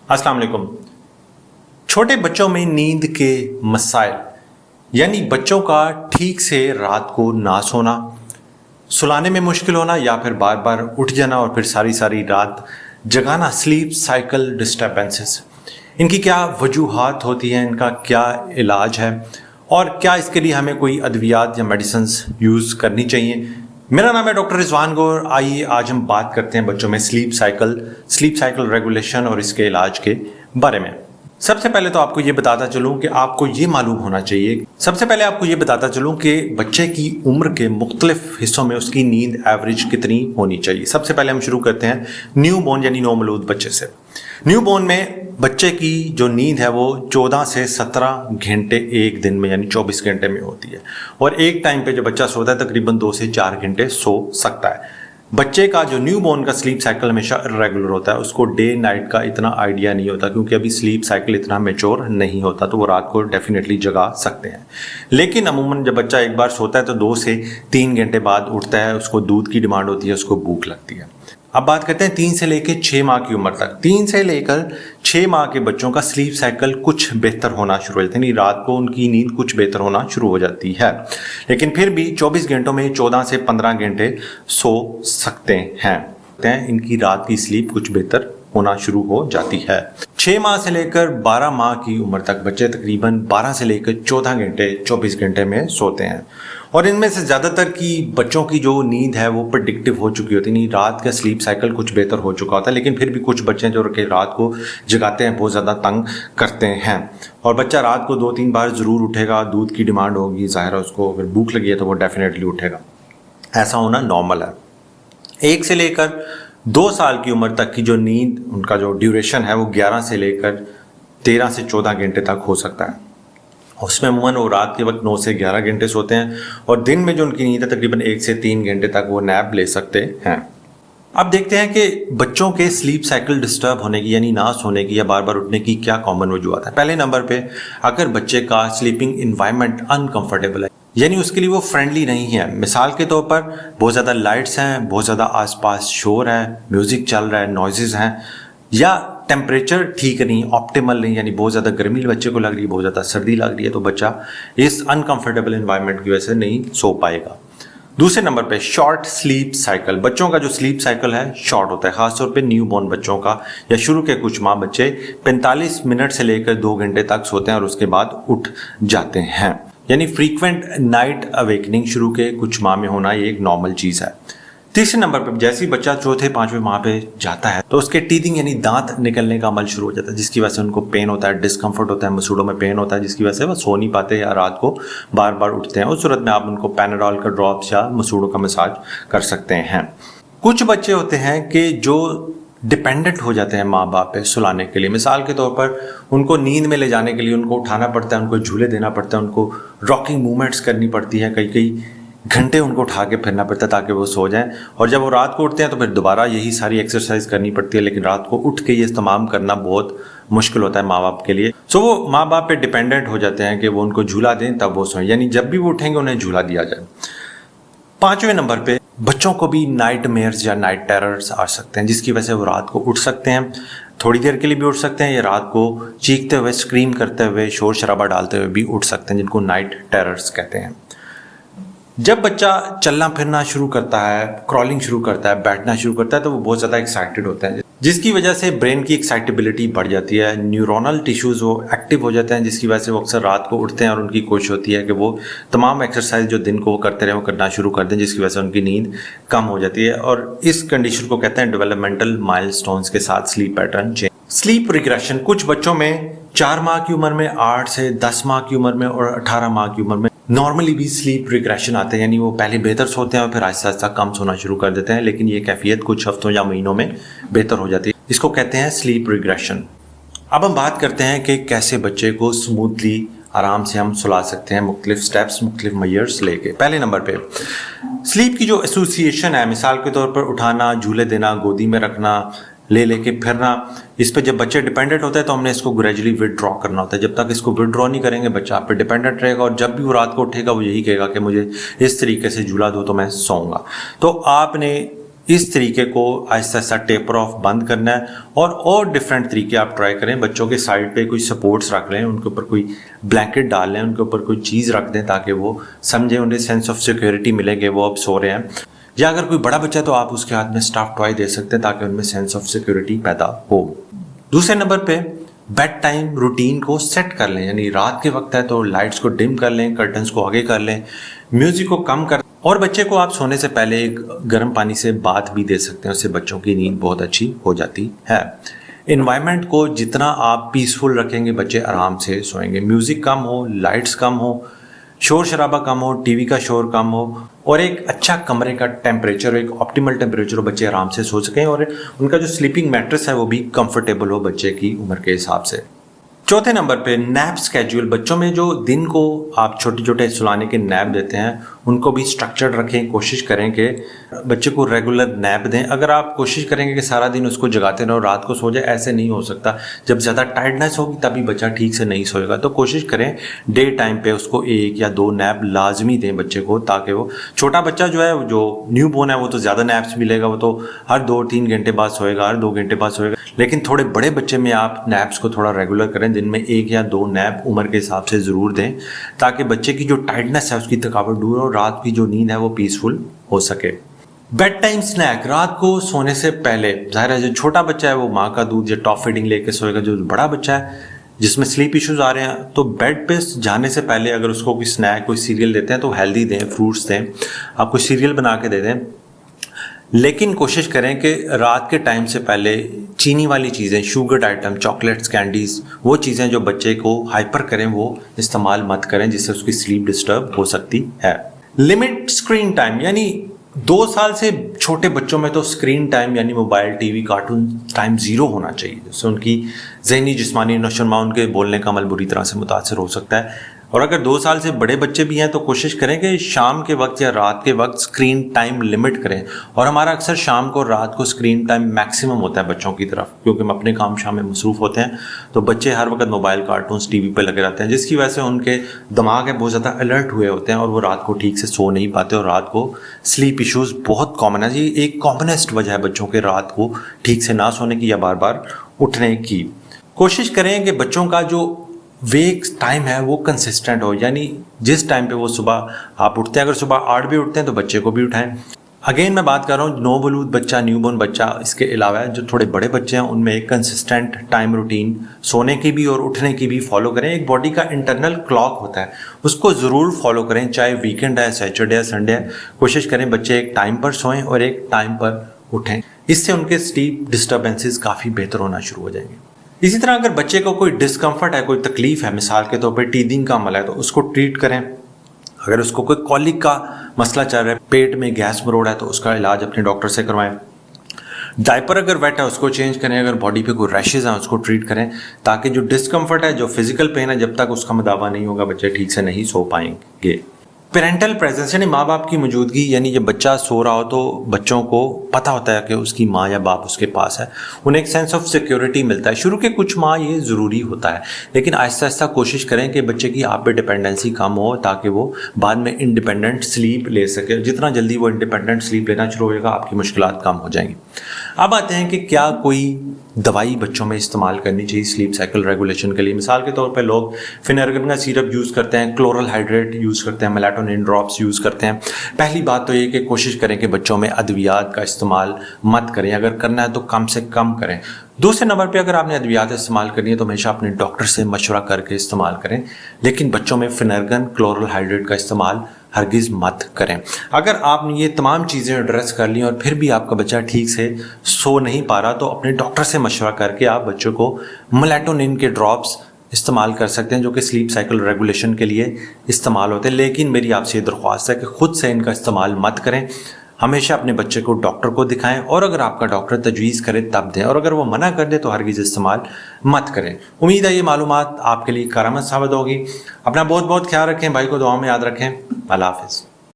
अस्सलाम वालेकुम। छोटे बच्चों में नींद के मसाइल यानी बच्चों का ठीक से रात को ना सोना, सुलाने में मुश्किल होना या फिर बार बार उठ जाना और फिर सारी सारी रात जगाना, स्लीप साइकिल डिस्टर्बेंसेस, इनकी क्या वजूहात होती हैं, इनका क्या इलाज है और क्या इसके लिए हमें कोई अद्वियात या मेडिसिन्स यूज़ करनी चाहिए। मेरा नाम है डॉक्टर रिजवान गौर। आइए आज हम बात करते हैं बच्चों में स्लीप साइकिल रेगुलेशन और इसके इलाज के बारे में। सबसे पहले तो आपको ये बताता चलूं कि आपको ये मालूम होना चाहिए, सबसे पहले आपको ये बताता चलूं कि बच्चे की उम्र के मुख्तलिफ हिस्सों में उसकी नींद एवरेज कितनी होनी चाहिए। सबसे पहले हम शुरू करते हैं न्यू बोर्न यानी नवमौलूद बच्चे से। न्यू बोर्न में बच्चे की जो नींद है वो 14 से 17 घंटे एक दिन में यानी 24 घंटे में होती है और एक टाइम पे जो बच्चा सोता है तकरीबन 2 से 4 घंटे सो सकता है। बच्चे का जो न्यू बोर्न का स्लीप साइकिल हमेशा इरेगुलर होता है, उसको डे नाइट का इतना आइडिया नहीं होता क्योंकि अभी स्लीप साइकिल इतना मैच्योर नहीं होता, तो वो रात को डेफिनेटली जगा सकते हैं। लेकिन अमूमन जब बच्चा एक बार सोता है तो 2 से 3 घंटे बाद उठता है, उसको दूध की डिमांड होती है, उसको भूख लगती है। अब बात करते हैं 3 से लेकर 6 माह की उम्र तक। 3 से लेकर 6 माह के बच्चों का स्लीप साइकिल कुछ बेहतर होना शुरू हो जाता है, यानी रात को उनकी नींद कुछ बेहतर होना शुरू हो जाती है, लेकिन फिर भी 24 घंटों में 14 से 15 घंटे सो सकते हैं। इनकी रात की स्लीप कुछ बेहतर होना शुरू हो जाती है। 6 माह से लेकर 12 माह की उम्र तक बच्चे तकरीबन 12 से लेकर 14 घंटे 24 घंटे में सोते हैं और इनमें से ज़्यादातर की बच्चों की जो नींद है वो प्रेडिक्टिव हो चुकी होती है, नहीं रात का स्लीप साइकिल कुछ बेहतर हो चुका होता है। लेकिन फिर भी कुछ बच्चे जो रात को जगाते हैं बहुत ज़्यादा तंग करते हैं और बच्चा रात को 2-3 बार ज़रूर उठेगा, दूध की डिमांड होगी, ज़ाहिर है उसको अगर भूख लगी है तो वो डेफिनेटली उठेगा। ऐसा होना नॉर्मल है। 1 से लेकर 2 साल की उम्र तक की जो नींद, उनका जो ड्यूरेशन है वो 11 से लेकर 13 से 14 घंटे तक हो सकता है। उसमें अमूमन वो रात के वक्त 9 से 11 घंटे सोते हैं और दिन में जो उनकी नींद है तकरीबन 1 से 3 घंटे तक वो नैप ले सकते हैं। अब देखते हैं कि बच्चों के स्लीप साइकिल डिस्टर्ब होने की यानी ना सोने की या बार बार उठने की क्या कॉमन वजूहत है। पहले नंबर पे अगर बच्चे का स्लीपिंग इन्वायरमेंट अनकंफर्टेबल है यानी उसके लिए वो फ्रेंडली नहीं है। मिसाल के तौर पर बहुत ज़्यादा लाइट्स हैं, बहुत ज़्यादा आसपास शोर है, म्यूज़िक चल रहा है, नॉइजेस हैं, या टेम्परेचर ठीक नहीं, ऑप्टिमल नहीं, यानी बहुत ज़्यादा गर्मी बच्चे को लग रही है, बहुत ज़्यादा सर्दी लग रही है, तो बच्चा इस अनकंफर्टेबल इन्वायरमेंट की वजह से नहीं सो पाएगा। दूसरे नंबर पे शॉर्ट स्लीप साइकिल। बच्चों का जो स्लीप साइकिल है शॉर्ट होता है, खासतौर पे न्यू बॉर्न बच्चों का या शुरू के कुछ माह बच्चे 45 मिनट से लेकर 2 घंटे तक सोते हैं और उसके बाद उठ जाते हैं, यानी फ्रीक्वेंट नाइट अवेकनिंग शुरू के कुछ माह में होना ये एक नॉर्मल चीज़ है। तीसरे नंबर पर जैसे ही बच्चा 4-5वें माह पे जाता है तो उसके टीथिंग यानी दांत निकलने का अमल शुरू हो जाता है, जिसकी वजह से उनको पेन होता है, डिस्कम्फर्ट होता है, मसूड़ों में पेन होता है, जिसकी वजह से वो सो नहीं पाते या रात को बार बार उठते हैं। उस सूरत में आप उनको पैनाडॉल का ड्रॉप्स या मसूड़ों का मसाज कर सकते हैं। कुछ बच्चे होते हैं कि जो डिपेंडेंट हो जाते हैं माँ बाप पे सुलाने के लिए। मिसाल के तौर पर उनको नींद में ले जाने के लिए उनको उठाना पड़ता है, उनको झूले देना पड़ता है, उनको रॉकिंग मूवमेंट्स करनी पड़ती है, कई घंटे उनको उठा के फिरना पड़ता है ताकि वो सो जाएं और जब वो रात को उठते हैं तो फिर दोबारा यही सारी एक्सरसाइज करनी पड़ती है, लेकिन रात को उठ के ये तमाम करना बहुत मुश्किल होता है माँ बाप के लिए। सो वो माँ बाप पे डिपेंडेंट हो जाते हैं कि वो उनको झूला दें तब वो सोएं, यानी जब भी वो उठेंगे उन्हें झूला दिया जाए। 5वें नंबर पे बच्चों को भी नाइट मेयर्स या नाइट टेरर्स आ सकते हैं, जिसकी वजह से वो रात को उठ सकते हैं, थोड़ी देर के लिए भी उठ सकते हैं या रात को चीखते हुए, स्क्रीम करते हुए, शोर शराबा डालते हुए भी उठ सकते हैं, जिनको नाइट टेरर्स कहते हैं। जब बच्चा चलना फिरना शुरू करता है, क्रॉलिंग शुरू करता है, बैठना शुरू करता है तो वो बहुत ज़्यादा एक्साइटेड होता है, जिसकी वजह से ब्रेन की एक्साइटेबिलिटी बढ़ जाती है, न्यूरोनल टिश्यूज़ वो एक्टिव हो जाते हैं, जिसकी वजह से वो अक्सर रात को उठते हैं और उनकी कोशिश होती है कि वो तमाम एक्सरसाइज जो दिन को वो करते रहे वो करना शुरू कर दें, जिसकी वजह से उनकी नींद कम हो जाती है और इस कंडीशन को कहते हैं डेवलपमेंटल माइलस्टोन्स के साथ sleep pattern change. Sleep regression कुछ बच्चों में 4 माह की उम्र में, 8 से 10 माह की उम्र में और 18 माह की उम्र में नॉर्मली भी स्लीप रिग्रेशन आते हैं, यानी वो पहले बेहतर सोते हैं और फिर आहिस्ता आहिस्ता कम सोना शुरू कर देते हैं, लेकिन ये कैफियत कुछ हफ्तों या महीनों में बेहतर हो जाती है। इसको कहते हैं स्लीप रिग्रेशन। अब हम बात करते हैं कि कैसे बच्चे को स्मूथली आराम से हम सुला सकते हैं, मुख्तलिफ स्टेप्स, मुख्तलिफ मेजर्स लेके। पहले नंबर पे स्लीप की जो एसोसिएशन है, मिसाल के तौर पर उठाना, झूले देना, गोदी में रखना, ले लेके फिरना, इस पे जब बच्चे डिपेंडेंट होते हैं तो हमने इसको ग्रेजुअली विदड्रॉ करना होता है। जब तक इसको विदड्रॉ नहीं करेंगे बच्चा आप पे डिपेंडेंट रहेगा और जब भी वो रात को उठेगा वो यही कहेगा कि मुझे इस तरीके से झूला दो तो मैं सोऊंगा। तो आपने इस तरीके को आहिस्ता आहिस्ता टेपर ऑफ बंद करना है और डिफरेंट तरीके आप ट्राई करें। बच्चों के साइड पे कोई सपोर्ट्स रख लें, उनके ऊपर कोई ब्लैंकेट डाल लें, उनके ऊपर कोई चीज़ रख दें ताकि वो समझें, उन्हें सेंस ऑफ सिक्योरिटी मिले कि वो अब सो रहे हैं। या अगर कोई बड़ा बच्चा है तो आप उसके हाथ में स्टफ टॉय दे सकते हैं ताकि उनमें सेंस ऑफ सिक्योरिटी पैदा हो। दूसरे नंबर पे बेड टाइम रूटीन को सेट कर लें, यानी रात के वक्त है तो लाइट्स को डिम कर लें, कर्टन्स को आगे कर लें, म्यूजिक को कम कर, और बच्चे को आप सोने से पहले एक गर्म पानी से बाथ भी दे सकते हैं, उससे बच्चों की नींद बहुत अच्छी हो जाती है। इन्वायरमेंट को जितना आप पीसफुल रखेंगे बच्चे आराम से सोएंगे। म्यूजिक कम हो, लाइट्स कम हो, शोर शराबा कम हो, टीवी का शोर कम हो, और एक अच्छा कमरे का टेम्परेचर, एक ऑप्टिमल टेम्परेचर हो, बच्चे आराम से सो सकें और उनका जो स्लीपिंग मैट्रेस है वो भी कंफर्टेबल हो बच्चे की उम्र के हिसाब से। चौथे नंबर पे नैप स्केड्यूल। बच्चों में जो दिन को आप छोटे छोटे सुलाने के नैप देते हैं उनको भी स्ट्रक्चर्ड रखें। कोशिश करें कि बच्चे को रेगुलर नैप दें। अगर आप कोशिश करेंगे कि सारा दिन उसको जगाते रहो, रात को सो जाए, ऐसे नहीं हो सकता। जब ज़्यादा टायर्डनेस होगी तभी बच्चा ठीक से नहीं सोएगा। तो कोशिश करें डे टाइम पे उसको 1 या 2 नैप लाजमी दें बच्चे को, ताकि वो छोटा बच्चा जो है, जो न्यू बोर्न है, वो तो ज़्यादा नैप्स मिलेगा, वो तो हर 2-3 घंटे बाद सोएगा, हर 2 घंटे बाद सोएगा। लेकिन थोड़े बड़े बच्चे में आप नैप्स को थोड़ा रेगुलर करें, दिन में 1 या 2 नैप उम्र के हिसाब से ज़रूर दें, ताकि बच्चे की जो टायर्डनेस है उसकी थकावट दूर हो, रात की जो नींद है वो पीसफुल हो सके। Bedtime snack. रात को सोने से पहले, जाहिर है जो छोटा बच्चा है वो माँ का दूध या टॉप फीडिंग लेके सोएगा, जो बड़ा बच्चा है जिसमें स्लीप इश्यूज आ रहे हैं, तो बेड पे जाने से पहले अगर उसको कोई स्नैक, कोई सीरियल देते हैं तो हेल्दी दें, फ्रूट्स दें, आप कोई सीरियल बना के दे दें। लेकिन कोशिश करें कि रात के टाइम से पहले चीनी वाली चीज़ें, शुगर्ड आइटम, चॉकलेट्स, कैंडीज़, वो चीज़ें जो बच्चे को हाइपर करें वो इस्तेमाल मत करें, जिससे उसकी स्लीप डिस्टर्ब हो सकती है। लिमिट स्क्रीन टाइम, यानी 2 साल से छोटे बच्चों में तो स्क्रीन टाइम यानी मोबाइल, टीवी, कार्टून टाइम 0 होना चाहिए, जिससे उनकी जहनी जिस्मानी नशोनुमा, उनके बोलने का अमल बुरी तरह से मुतासर हो सकता है। और अगर 2 साल से बड़े बच्चे भी हैं तो कोशिश करें कि शाम के वक्त या रात के वक्त स्क्रीन टाइम लिमिट करें। और हमारा अक्सर शाम को रात को स्क्रीन टाइम मैक्सिमम होता है बच्चों की तरफ, क्योंकि हम अपने काम शाम में मसरूफ़ होते हैं, तो बच्चे हर वक्त मोबाइल, कार्टून्स, टीवी पे लगे रहते हैं, जिसकी वजह से उनके दिमाग है बहुत ज़्यादा अलर्ट हुए होते हैं और वो रात को ठीक से सो नहीं पाते, और रात को स्लीप इश्यूज़ बहुत कॉमन है। ये एक कॉमनेस्ट वजह है बच्चों के रात को ठीक से ना सोने की या बार बार उठने की। कोशिश करें कि बच्चों का जो वेक टाइम है वो कंसिस्टेंट हो, यानी जिस टाइम पे वो सुबह आप उठते हैं, अगर सुबह 8 बजे उठते हैं तो बच्चे को भी उठाएं। अगेन मैं बात कर रहा हूँ नो बलूद बच्चा, न्यूबॉर्न बच्चा, इसके अलावा जो थोड़े बड़े बच्चे हैं उनमें एक कंसिस्टेंट टाइम रूटीन सोने की भी और उठने की भी फॉलो करें। एक बॉडी का इंटरनल क्लॉक होता है, उसको ज़रूर फॉलो करें, चाहे वीकेंड है, सैटरडे है, संडे है। कोशिश करें बच्चे एक टाइम पर सोएं और एक टाइम पर उठें, इससे उनके स्लीप डिस्टर्बेंसेस काफ़ी बेहतर होना शुरू हो जाएंगे। इसी तरह अगर बच्चे को कोई डिस्कम्फर्ट है, कोई तकलीफ है, मिसाल के तौर पर टीदिंग का अमल है, तो उसको ट्रीट करें। अगर उसको कोई कॉलिक का मसला चल रहा है, पेट में गैस मरोड़ है, तो उसका इलाज अपने डॉक्टर से करवाएं। डायपर अगर वेट है उसको चेंज करें। अगर बॉडी पे कोई रैशेज हैं उसको ट्रीट करें, ताकि जो डिस्कम्फर्ट है, जो फिजिकल पेन है, जब तक उसका मदावा नहीं होगा बच्चे ठीक से नहीं सो पाएंगे। पेरेंटल प्रेजेंस, यानी माँ बाप की मौजूदगी, यानी जब बच्चा सो रहा हो तो बच्चों को पता होता है कि उसकी माँ या बाप उसके पास है, उन्हें एक सेंस ऑफ सिक्योरिटी मिलता है। शुरू के कुछ माह ये ज़रूरी होता है, लेकिन आहिस्ता आहिस्ता कोशिश करें कि बच्चे की आप पे डिपेंडेंसी कम हो, ताकि वो बाद में इंडिपेंडेंट स्लीप ले सके। जितना जल्दी वो इंडिपेंडेंट स्लीप लेना शुरू होगा आपकी मुश्किलात कम हो जाएंगी। अब आते हैं कि क्या कोई दवाई बच्चों में इस्तेमाल करनी चाहिए स्लीप साइकिल रेगुलेशन के लिए। मिसाल के तौर पे लोग फिनेरगन का सिरप यूज़ करते हैं, क्लोरल हाइड्रेट यूज़ करते हैं, मेलाटोनिन ड्रॉप्स यूज़ करते हैं। पहली बात तो ये कि कोशिश करें कि बच्चों में अद्वियात का इस्तेमाल मत करें, अगर करना है तो कम से कम करें। दूसरे नंबर पे अगर आपने अद्वियात इस्तेमाल करनी है तो हमेशा अपने डॉक्टर से मशवरा करके इस्तेमाल करें, लेकिन बच्चों में फिनेरगन, क्लोरल हाइड्रेट का इस्तेमाल हरगिज़ मत करें। अगर आपने ये तमाम चीज़ें एड्रेस कर ली और फिर भी आपका बच्चा ठीक से सो नहीं पा रहा, तो अपने डॉक्टर से मशवरा करके आप बच्चों को मेलाटोनिन के ड्रॉप्स इस्तेमाल कर सकते हैं, जो कि स्लीप साइकिल रेगुलेशन के लिए इस्तेमाल होते हैं। लेकिन मेरी आपसे ये दरख्वास्त है कि ख़ुद से इनका इस्तेमाल मत करें, हमेशा अपने बच्चे को डॉक्टर को दिखाएं, और अगर आपका डॉक्टर तजवीज़ करे तब दें, और अगर वो मना कर दे तो हरगिज़ इस्तेमाल मत करें। उम्मीद है ये मालूमात आपके लिए करामत साबित होगी। अपना बहुत बहुत ख्याल रखें, भाई को दुआ में याद रखें। अल्लाह हाफ़िज़।